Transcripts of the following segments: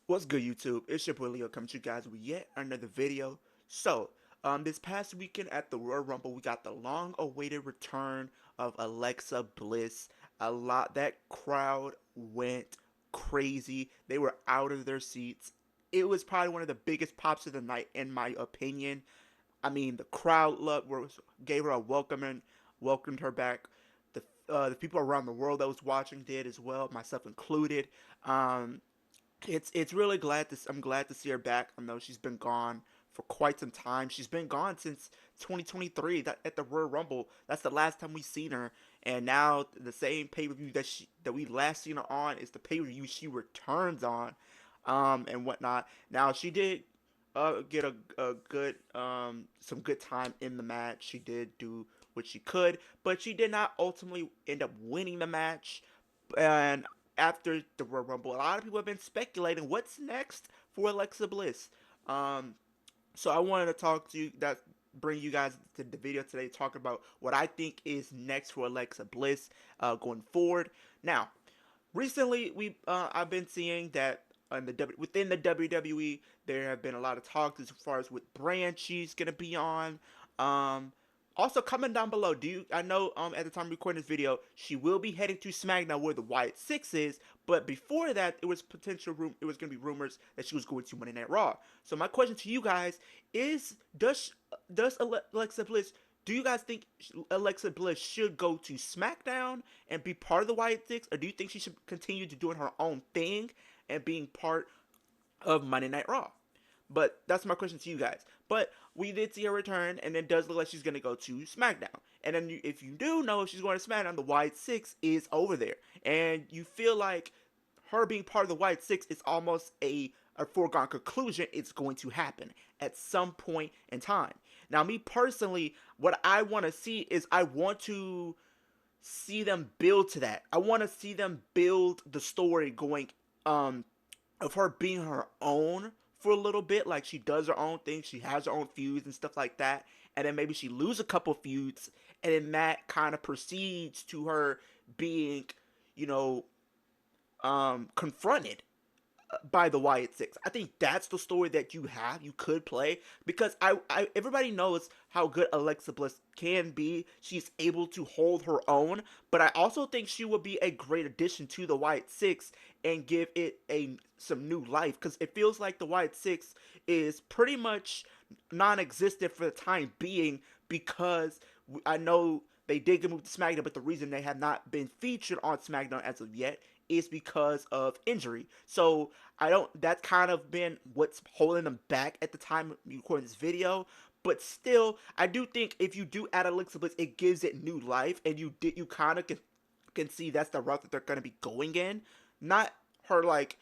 What's good, YouTube? It's your boy Leo coming to you guys with yet another video. So, this past weekend at the Royal Rumble, we got the long-awaited return of Alexa Bliss. That crowd went crazy. They were out of their seats. It was probably one of the biggest pops of the night, in my opinion. I mean, the crowd gave her a welcome and welcomed her back. The people around the world that was watching did as well, myself included. Um, it's really I'm glad to see her back. I know she's been gone for quite some time. She's been gone since 2023 at the Royal Rumble. That's the last time we seen her. And now the same pay-per-view that we last seen her on is the pay-per-view she returns on, and whatnot. Now she did get a good some good time in the match. She did do what she could, but she did not ultimately end up winning the match. And after the Royal Rumble, a lot of people have been speculating what's next for Alexa Bliss. Um, so I wanted to bring you guys to the video today, talk about what I think is next for Alexa Bliss going forward. Now, recently I've been seeing that within the WWE there have been a lot of talks as far as what brand she's gonna be on. Um, Also, comment down below. I know at the time of recording this video, she will be heading to SmackDown where the Wyatt Six is, but before that, it was gonna be rumors that she was going to Monday Night Raw. So my question to you guys is: does Alexa Bliss? Do you guys think Alexa Bliss should go to SmackDown and be part of the Wyatt Six, or do you think she should continue to doing her own thing and being part of Monday Night Raw? But that's my question to you guys. But we did see her return, and it does look like she's going to go to SmackDown. And then if you do know if she's going to SmackDown, the Wyatt Six is over there. And you feel like her being part of the Wyatt Six is almost a foregone conclusion. It's going to happen at some point in time. Now, me personally, what I want to see is I want to see them build to that. I want to see them build the story going of her being her own for a little bit. Like, she does her own thing, she has her own feuds and stuff like that, and then maybe she lose a couple feuds, and then that kind of proceeds to her being, you know, confronted by the Wyatt Six. I think that's the story that you could play, because everybody knows how good Alexa Bliss can be. She's able to hold her own, but I also think she would be a great addition to the Wyatt Six and give it some new life, because it feels like the Wyatt Six is pretty much non-existent for the time being, because I know they did get moved to SmackDown, but the reason they have not been featured on SmackDown as of yet is because of injury. So I don't. That's kind of been what's holding them back at the time of recording this video. But still, I do think if you do add Alexa Bliss, it gives it new life, and you kind of can see that's the route that they're going to be going in. Not her like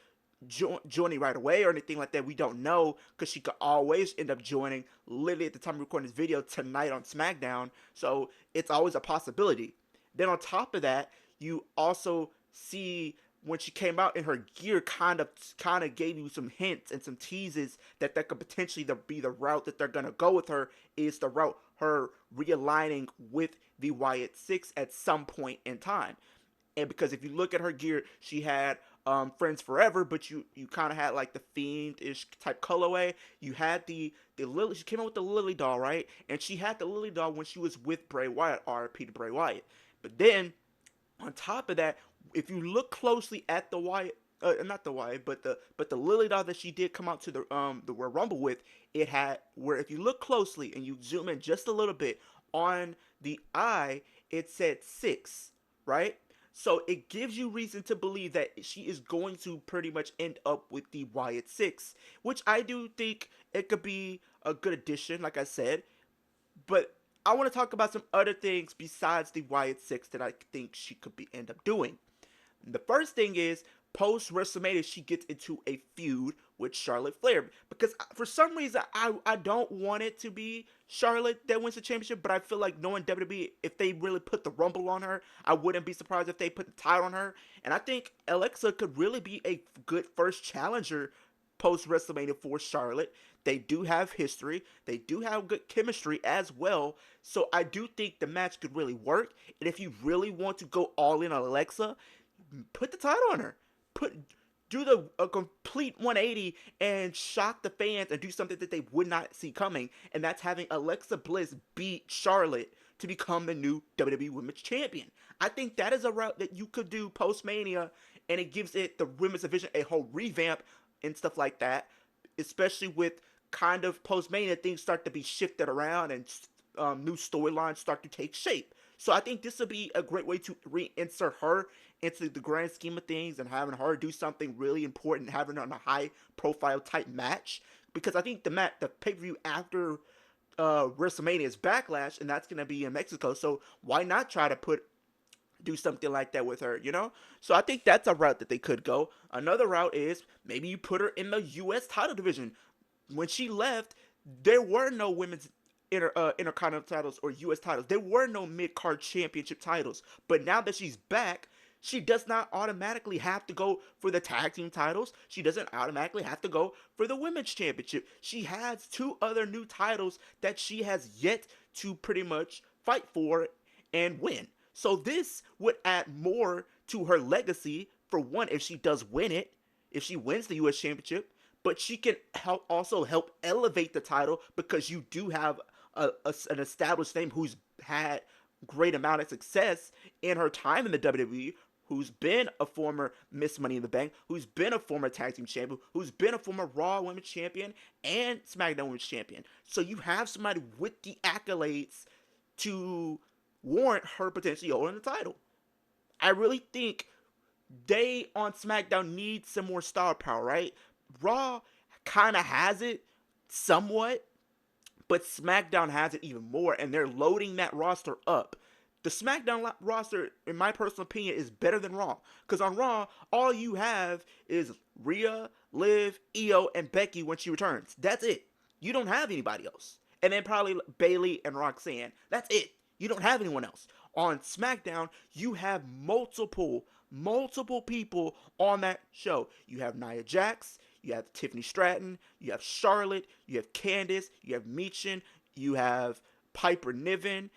joining right away or anything like that. We don't know, because she could always end up joining literally at the time of recording this video tonight on SmackDown. So it's always a possibility. Then on top of that, you also see when she came out in her gear, kind of gave you some hints and some teases that could potentially be the route that they're gonna go with her, is the route her realigning with the Wyatt Six at some point in time. And because if you look at her gear, she had Friends Forever, but you kind of had like the Fiend-ish type colorway. You had the Lily. She came out with the Lily doll, right? And she had the Lily doll when she was with Bray Wyatt, R.I.P. to Bray Wyatt. But then on top of that, if you look closely at the Wyatt, not the Wyatt, but the Lily doll that she did come out to the Royal Rumble with, it had where if you look closely and you zoom in just a little bit on the eye, it said 6, right? So it gives you reason to believe that she is going to pretty much end up with the Wyatt Six, which I do think it could be a good addition, like I said. But I want to talk about some other things besides the Wyatt Six that I think she could end up doing. The first thing is, post WrestleMania, she gets into a feud with Charlotte Flair, because for some reason I don't want it to be Charlotte that wins the championship, but I feel like knowing WWE, if they really put the Rumble on her, I wouldn't be surprised if they put the title on her. And I think Alexa could really be a good first challenger post WrestleMania for Charlotte. They do have history, they do have good chemistry as well. So I do think the match could really work. And if you really want to go all in on Alexa, put the title on her. Put do the a complete 180 and shock the fans and do something that they would not see coming, and that's having Alexa Bliss beat Charlotte to become the new WWE Women's Champion. I think that is a route that you could do post Mania, and it gives it the women's division a whole revamp and stuff like that. Especially with kind of post Mania, things start to be shifted around and new storylines start to take shape. So I think this would be a great way to reinsert her into the grand scheme of things and having her do something really important, having her on a high profile type match. Because I think the pay per view after WrestleMania is Backlash, and that's gonna be in Mexico. So why not try to do something like that with her, you know? So I think that's a route that they could go. Another route is maybe you put her in the U.S. title division. When she left, there were no women's intercontinental titles or U.S. titles. There were no mid-card championship titles. But now that she's back, she does not automatically have to go for the tag team titles. She doesn't automatically have to go for the women's championship. She has two other new titles that she has yet to pretty much fight for and win. So this would add more to her legacy. For one, if she does win it, if she wins the U.S. Championship, but she can also help elevate the title because you do have an established name who's had great amount of success in her time in the WWE, who's been a former Miss Money in the Bank, who's been a former Tag Team Champion, who's been a former Raw Women's Champion and SmackDown Women's Champion. So you have somebody with the accolades to warrant her potentially holding the title. I really think they on SmackDown need some more star power, right? Raw kind of has it somewhat, but SmackDown has it even more, and they're loading that roster up. The SmackDown roster, in my personal opinion, is better than Raw. Because on Raw, all you have is Rhea, Liv, Io, and Becky when she returns. That's it. You don't have anybody else. And then probably Bayley and Roxanne. That's it. You don't have anyone else. On SmackDown, you have multiple people on that show. You have Nia Jax, you have Tiffany Stratton, you have Charlotte, you have Candice, you have Michin, you have Piper Niven,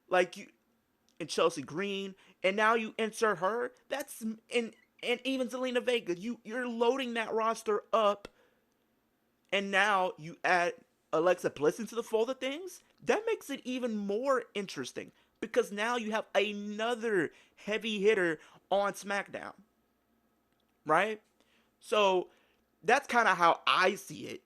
like you and Chelsea Green, and now you insert her. That's and even Zelina Vega. You're loading that roster up, and now you add Alexa Bliss into the fold of things. That makes it even more interesting because now you have another heavy hitter on SmackDown, right? So that's kind of how I see it.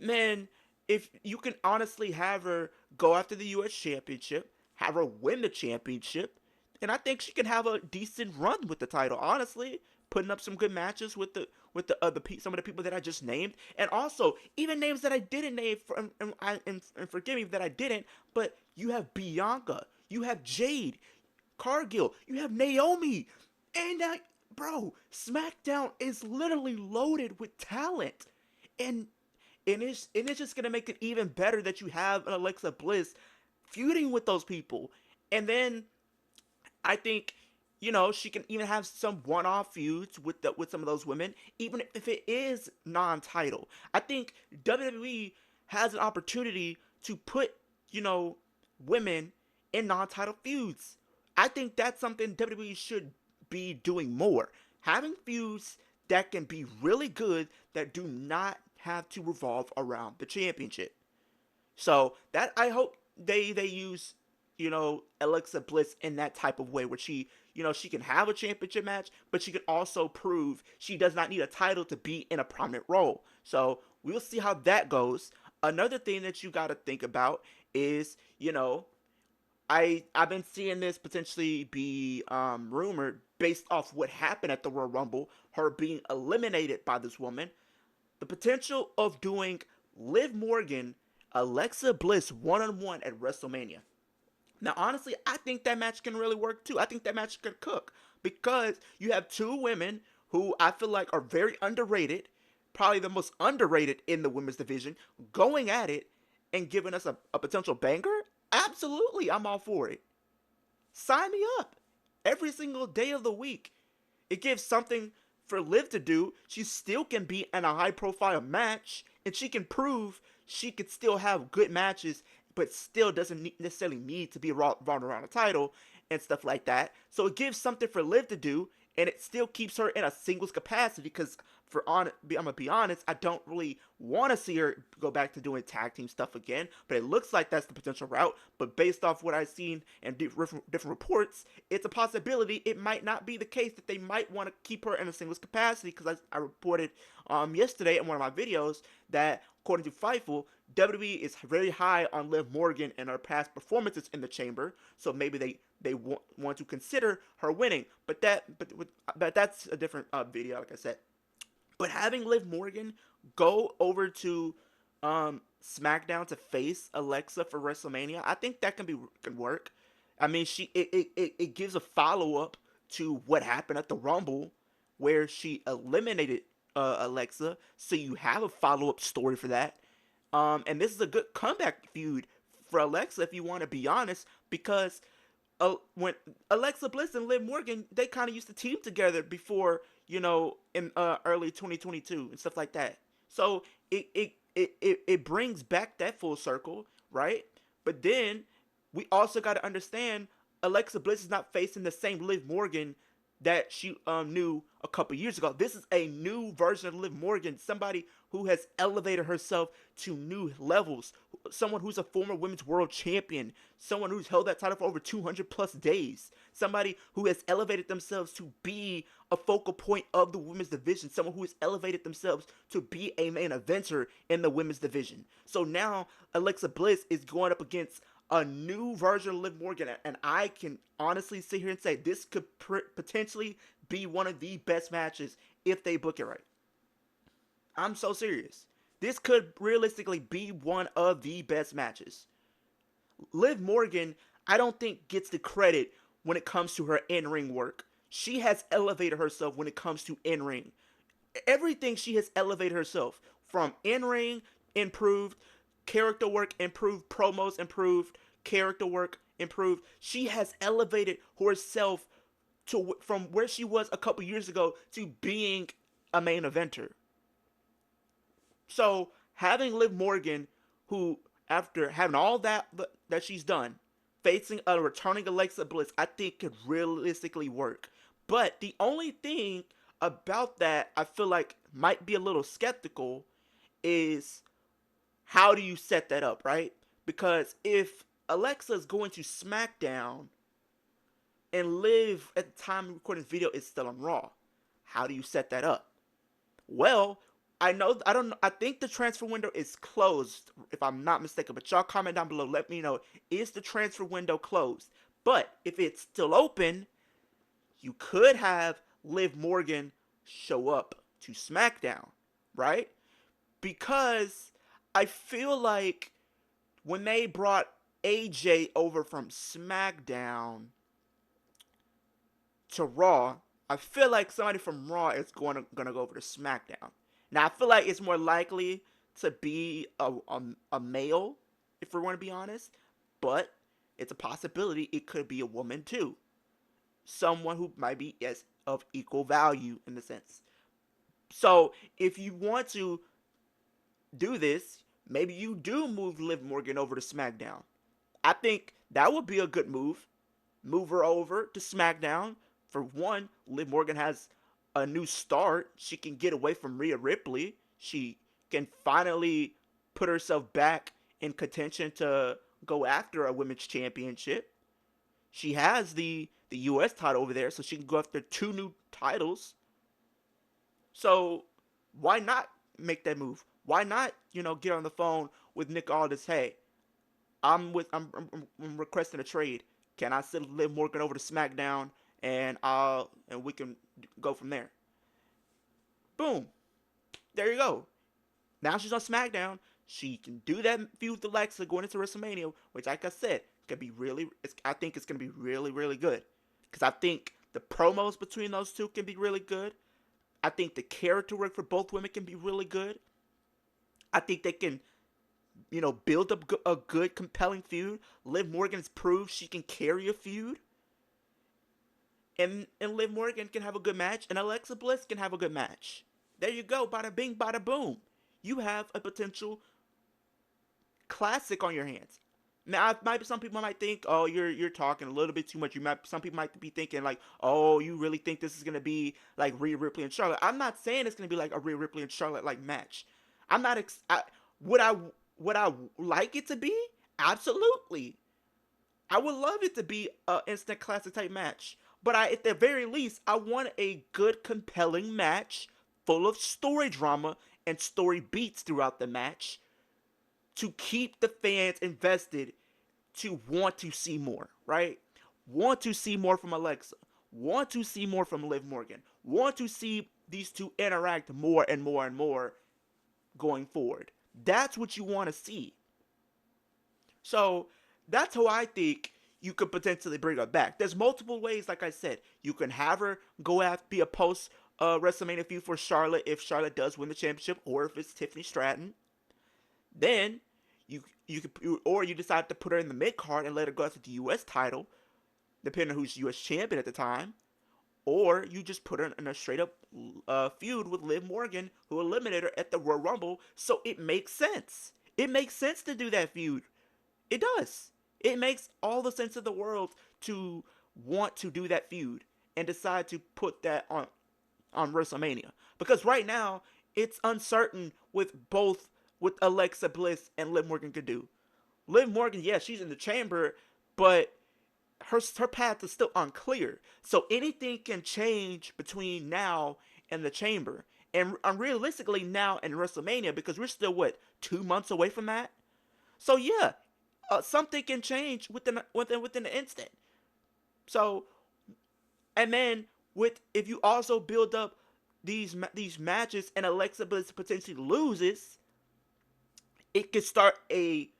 Man, if you can honestly have her go after the U.S. Championship, have her win the championship, and I think she can have a decent run with the title. Honestly, putting up some good matches with some of the people that I just named, and also even names that I didn't name. And forgive me that I didn't, but you have Bianca, you have Jade, Cargill, you have Naomi, and bro, SmackDown is literally loaded with talent, and it's just gonna make it even better that you have an Alexa Bliss feuding with those people, and then I think she can even have some one-off feuds with some of those women, even if it is non-title. I think WWE has an opportunity to put women in non-title feuds. I think that's something WWE should be doing more. Having feuds that can be really good that do not have to revolve around the championship. So that I hope they use Alexa Bliss in that type of way where she can have a championship match, but she can also prove she does not need a title to be in a prominent role. So we'll see how that goes. Another thing that you got to think about is I've been seeing this potentially be rumored based off what happened at the Royal Rumble, her being eliminated by this woman. The potential of doing Liv Morgan, Alexa Bliss one-on-one at WrestleMania. Now, honestly, I think that match can really work too. I think that match could cook because you have two women who I feel like are very underrated, probably the most underrated in the women's division, going at it and giving us a potential banger. Absolutely, I'm all for it. Sign me up every single day of the week. It gives something for Liv to do. She still can be in a high profile match, and she can prove she could still have good matches, but still doesn't necessarily need to be running around a title and stuff like that. So it gives something for Liv to do, and it still keeps her in a singles capacity. Because I'm gonna be honest, I don't really want to see her go back to doing tag team stuff again. But it looks like that's the potential route. But based off what I've seen and different reports, it's a possibility. It might not be the case that they might want to keep her in a singles capacity. Because I reported yesterday in one of my videos that according to Fightful, WWE is very high on Liv Morgan and her past performances in the Chamber, so maybe they want to consider her winning. But that's a different video, like I said. But having Liv Morgan go over to SmackDown to face Alexa for WrestleMania, I think that can work. I mean, it gives a follow up to what happened at the Rumble, where she eliminated Alexa. So you have a follow up story for that. And this is a good comeback feud for Alexa, if you want to be honest, because when Alexa Bliss and Liv Morgan, they kind of used to team together before, in early 2022 and stuff like that. So it brings back that full circle, right? But then we also got to understand Alexa Bliss is not facing the same Liv Morgan that she knew a couple years ago. This is a new version of Liv Morgan, somebody who has elevated herself to new levels, someone who's a former women's world champion, someone who's held that title for over 200 plus days, somebody who has elevated themselves to be a focal point of the women's division, someone who has elevated themselves to be a main eventer in the women's division. So now Alexa Bliss is going up against a new version of Liv Morgan, and I can honestly sit here and say this could potentially be one of the best matches if they book it right. I'm so serious. This could realistically be one of the best matches. Liv Morgan, I don't think gets the credit when it comes to her in-ring work. She has elevated herself when it comes to in-ring. Everything she has elevated herself from in-ring improved, character work improved, promos improved, character work improved. She has elevated herself to from where she was a couple years ago to being a main eventer. So having Liv Morgan, who after having all that she's done, facing a returning Alexa Bliss, I think could realistically work. But the only thing about that I feel like might be a little skeptical is how do you set that up, right? Because if Alexa is going to SmackDown and Liv at the time of recording this video is still on Raw, how do you set that up? Well, I think the transfer window is closed, if I'm not mistaken. But y'all comment down below, let me know, is the transfer window closed? But if it's still open, you could have Liv Morgan show up to SmackDown, right? Because I feel like when they brought AJ over from SmackDown to Raw, I feel like somebody from Raw is gonna go over to SmackDown. Now I feel like it's more likely to be a male, if we want to be honest, but it's a possibility it could be a woman too, someone who might be as of equal value in the sense. So if you want to do this, maybe you do move Liv Morgan over to SmackDown. I think that would be a good move. Move her over to SmackDown. For one, Liv Morgan has a new start. She can get away from Rhea Ripley. She can finally put herself back in contention to go after a women's championship. She has the US title over there, so she can go after 2 new titles. So why not make that move? Why not, get on the phone with Nick Aldis? Hey, I'm requesting a trade. Can I send Liv Morgan over to SmackDown and we can go from there? Boom. There you go. Now she's on SmackDown. She can do that feud with Alexa going into WrestleMania, which, like I said, could be really. I think it's gonna be really, really good because I think the promos between those two can be really good. I think the character work for both women can be really good. I think they can, build up a good, compelling feud. Liv Morgan has proved she can carry a feud. And Liv Morgan can have a good match, and Alexa Bliss can have a good match. There you go, bada bing, bada boom. You have a potential classic on your hands. Now, some people might think, oh, you're talking a little bit too much. Some people might be thinking like, oh, you really think this is gonna be like Rhea Ripley and Charlotte? I'm not saying it's gonna be like a Rhea Ripley and Charlotte like match. I'm not. Would I would I like it to be? Absolutely. I would love it to be an instant classic type match. But at the very least, I want a good, compelling match full of story drama and story beats throughout the match to keep the fans invested to want to see more, right? Want to see more from Alexa. Want to see more from Liv Morgan. Want to see these two interact more and more and more going forward. That's what you want to see. So that's how I think you could potentially bring her back. There's multiple ways, like I said. You can have her go after be a post WrestleMania feud for Charlotte if Charlotte does win the championship, or if it's Tiffany Stratton. Then or you decide to put her in the mid card and let her go after the U.S. title, depending on who's U.S. champion at the time. Or you just put her in a straight up feud with Liv Morgan, who eliminated her at the Royal Rumble. So it makes sense. It makes sense to do that feud. It does. It makes all the sense of the world to want to do that feud and decide to put that on WrestleMania. Because right now it's uncertain with Alexa Bliss and Liv Morgan could do. Liv Morgan, yeah, she's in the chamber, but her path is still unclear. So anything can change between now and the chamber. And realistically now and WrestleMania, because we're still what, 2 months away from that. So yeah, something can change within an instant. So, and then with if you also build up these matches and Alexa Bliss potentially loses, it could start a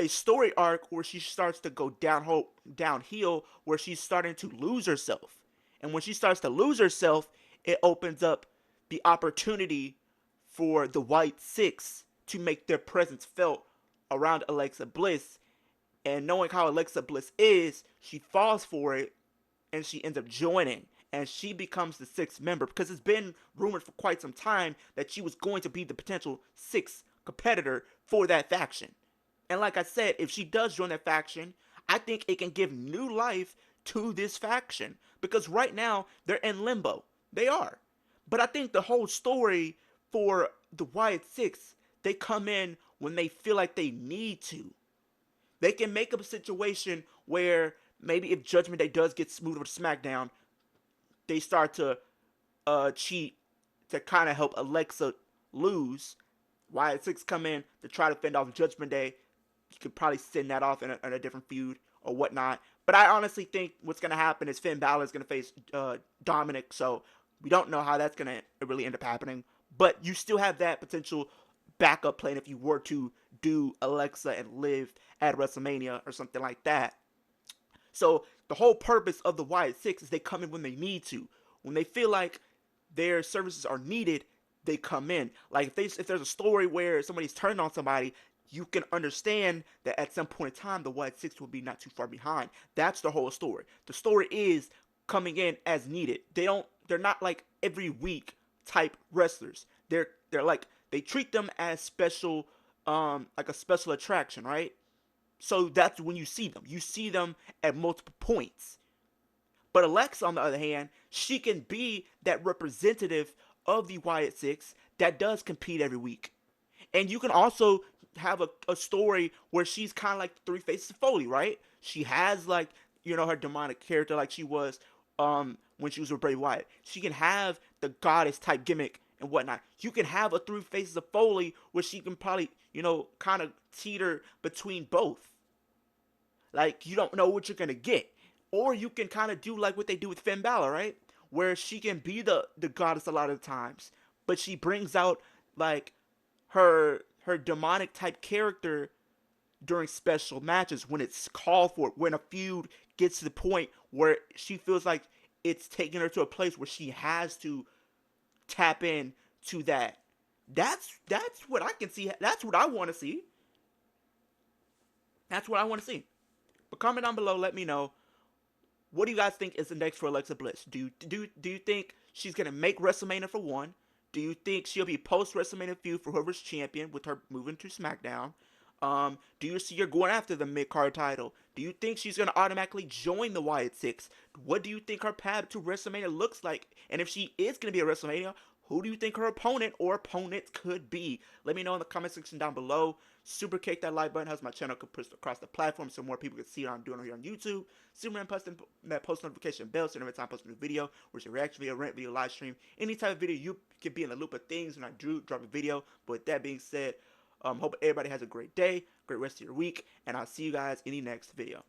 story arc where she starts to go downhill, where she's starting to lose herself. And when she starts to lose herself, it opens up the opportunity for the White Six to make their presence felt around Alexa Bliss. And knowing how Alexa Bliss is, she falls for it and she ends up joining. And she becomes the sixth member, because it's been rumored for quite some time that she was going to be the potential sixth competitor for that faction. And like I said, if she does join that faction, I think it can give new life to this faction. Because right now, they're in limbo. They are. But I think the whole story for the Wyatt Six, they come in when they feel like they need to. They can make up a situation where maybe if Judgment Day does get moved over to SmackDown, they start to cheat to kind of help Alexa lose. Wyatt Six come in to try to fend off Judgment Day. You could probably send that off in a different feud or whatnot. But I honestly think what's going to happen is Finn Balor is going to face Dominic. So we don't know how that's going to really end up happening. But you still have that potential backup plan if you were to do Alexa and Liv at WrestleMania or something like that. So the whole purpose of the Wyatt Six is they come in when they need to. When they feel like their services are needed, they come in. Like if there's a story where somebody's turned on somebody, you can understand that at some point in time the Wyatt Six will be not too far behind. That's the whole story. The story is coming in as needed. They're not like every week type wrestlers. They're like, they treat them as special, like a special attraction, right? So that's when you see them. You see them at multiple points. But Alexa, on the other hand, she can be that representative of the Wyatt Six that does compete every week. And you can also have a story where she's kind of like the Three Faces of Foley, right? She has like, her demonic character like she was when she was with Bray Wyatt. She can have the goddess type gimmick and whatnot. You can have a Three Faces of Foley where she can probably, kind of teeter between both. Like, you don't know what you're going to get. Or you can kind of do like what they do with Finn Balor, right? Where she can be the goddess a lot of the times, but she brings out like her demonic type character during special matches when it's called for, when a feud gets to the point where she feels like it's taking her to a place where she has to tap in to that. That's what I can see. That's what I want to see. That's what I want to see. But comment down below, let me know, what do you guys think is the next for Alexa Bliss? Do you think she's gonna make WrestleMania for one? Do you think she'll be post WrestleMania feud for whoever's champion with her moving to SmackDown? Do you see her going after the mid-card title? Do you think she's going to automatically join the Wyatt Six? What do you think her path to WrestleMania looks like? And if she is going to be at WrestleMania, who do you think her opponent or opponents could be? Let me know in the comment section down below. Super kick that like button, helps my channel push across the platform so more people can see what I'm doing here on YouTube. Super and post that post notification bell so every time I post a new video, which is a reaction video, rant video, live stream, any type of video, you can be in the loop of things when I do drop a video. But with that being said, hope everybody has a great day, great rest of your week, and I'll see you guys in the next video.